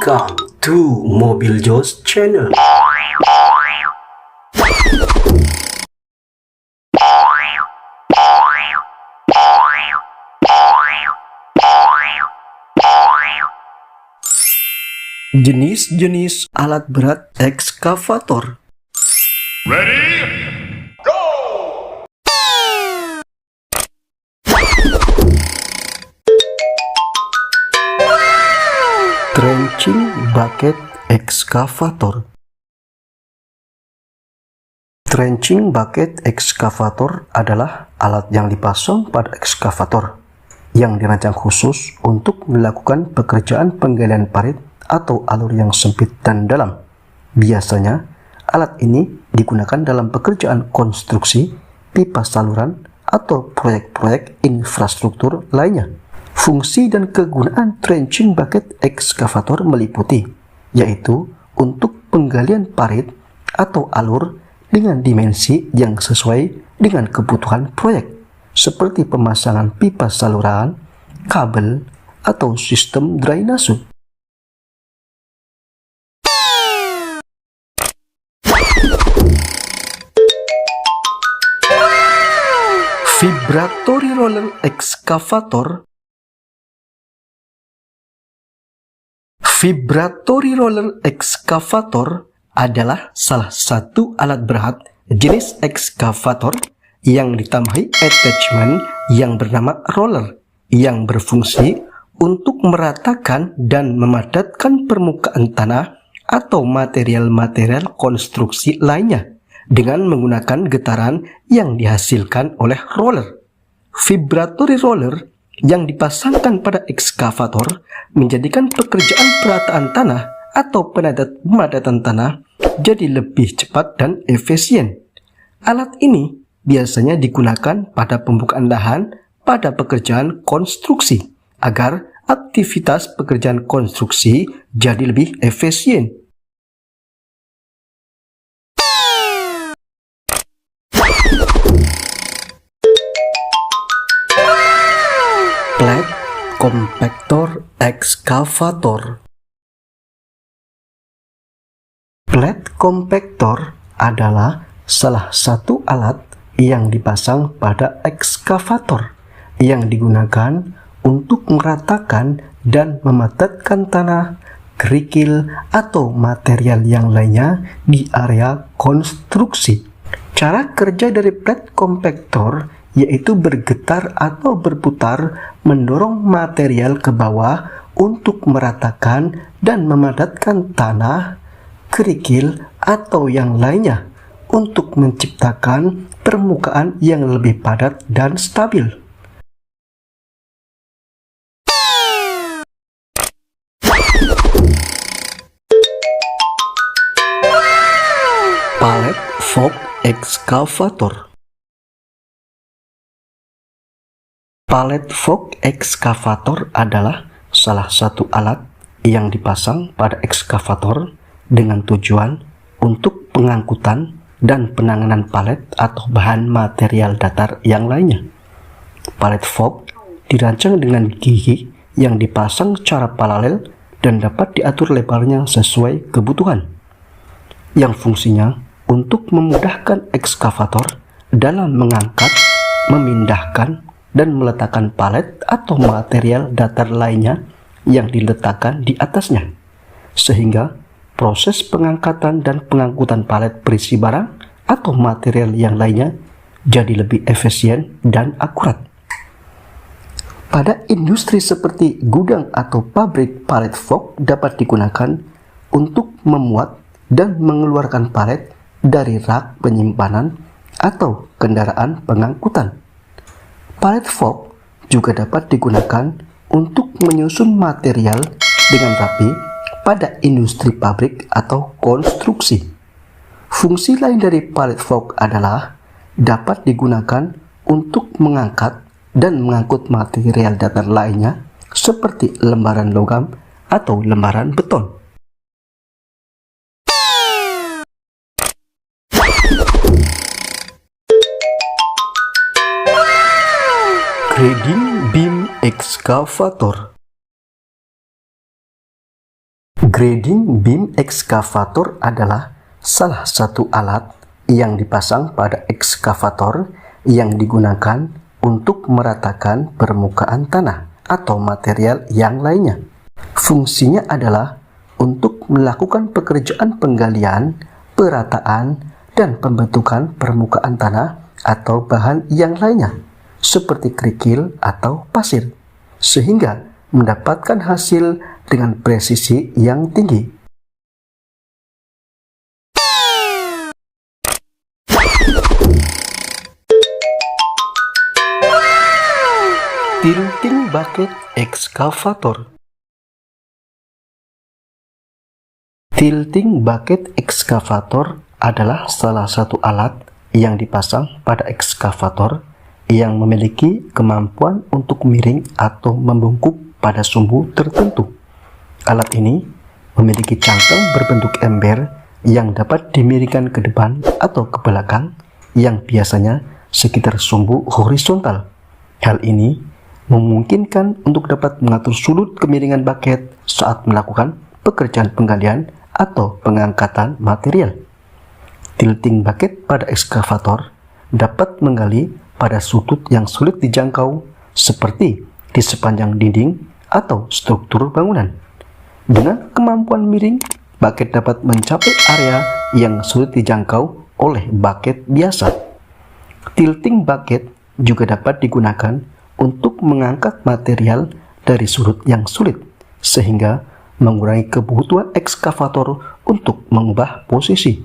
Welcome to Mobil Jos Channel. Jenis-jenis alat berat ekskavator. Ready? Go! Trenching bucket ekskavator. Trenching bucket ekskavator adalah alat yang dipasang pada ekskavator yang dirancang khusus untuk melakukan pekerjaan penggalian parit atau alur yang sempit dan dalam. Biasanya, alat ini digunakan dalam pekerjaan konstruksi, pipa saluran, atau proyek-proyek infrastruktur lainnya. Fungsi dan kegunaan trenching bucket ekskavator meliputi, yaitu untuk penggalian parit atau alur dengan dimensi yang sesuai dengan kebutuhan proyek, seperti pemasangan pipa saluran, kabel, atau sistem drainase. Vibratory roller excavator. Vibratory roller excavator adalah salah satu alat berat jenis ekskavator yang ditambahi attachment yang bernama roller yang berfungsi untuk meratakan dan memadatkan permukaan tanah atau material-material konstruksi lainnya dengan menggunakan getaran yang dihasilkan oleh roller. Vibratory roller yang dipasangkan pada ekskavator menjadikan pekerjaan perataan tanah atau pemadatan tanah jadi lebih cepat dan efisien. Alat ini biasanya digunakan pada pembukaan lahan pada pekerjaan konstruksi agar aktivitas pekerjaan konstruksi jadi lebih efisien. Plate compactor excavator. Plate compactor adalah salah satu alat yang dipasang pada ekskavator yang digunakan untuk meratakan dan memadatkan tanah, kerikil, atau material yang lainnya di area konstruksi. Cara kerja dari plate compactor yaitu bergetar atau berputar mendorong material ke bawah untuk meratakan dan memadatkan tanah, kerikil, atau yang lainnya untuk menciptakan permukaan yang lebih padat dan stabil. Pallet fork excavator. Pallet fork excavator adalah salah satu alat yang dipasang pada ekskavator dengan tujuan untuk pengangkutan dan penanganan palet atau bahan material datar yang lainnya. Pallet fork dirancang dengan gigi yang dipasang secara paralel dan dapat diatur lebarnya sesuai kebutuhan, yang fungsinya untuk memudahkan ekskavator dalam mengangkat, memindahkan, dan meletakkan palet atau material datar lainnya yang diletakkan di atasnya, sehingga proses pengangkatan dan pengangkutan palet berisi barang atau material yang lainnya jadi lebih efisien dan akurat. Pada industri seperti gudang atau pabrik, pallet fork dapat digunakan untuk memuat dan mengeluarkan palet dari rak penyimpanan atau kendaraan pengangkutan. Pallet fork juga dapat digunakan untuk menyusun material dengan rapi pada industri pabrik atau konstruksi. Fungsi lain dari pallet fork adalah dapat digunakan untuk mengangkat dan mengangkut material datar lainnya seperti lembaran logam atau lembaran beton. Grading beam excavator. Grading beam ekskavator adalah salah satu alat yang dipasang pada ekskavator yang digunakan untuk meratakan permukaan tanah atau material yang lainnya. Fungsinya adalah untuk melakukan pekerjaan penggalian, perataan, dan pembentukan permukaan tanah atau bahan yang lainnya, seperti kerikil atau pasir, sehingga mendapatkan hasil dengan presisi yang tinggi. Tilting bucket excavator. Tilting bucket excavator adalah salah satu alat yang dipasang pada ekskavator yang memiliki kemampuan untuk miring atau membungkuk pada sumbu tertentu. Alat ini memiliki cangkang berbentuk ember yang dapat dimiringkan ke depan atau ke belakang yang biasanya sekitar sumbu horizontal. Hal ini memungkinkan untuk dapat mengatur sudut kemiringan bucket saat melakukan pekerjaan penggalian atau pengangkatan material. Tilting bucket pada ekskavator dapat menggali pada sudut yang sulit dijangkau seperti di sepanjang dinding atau struktur bangunan. Dengan kemampuan miring, bucket dapat mencapai area yang sulit dijangkau oleh bucket biasa. Tilting bucket juga dapat digunakan untuk mengangkat material dari sudut yang sulit, sehingga mengurangi kebutuhan ekskavator untuk mengubah posisi.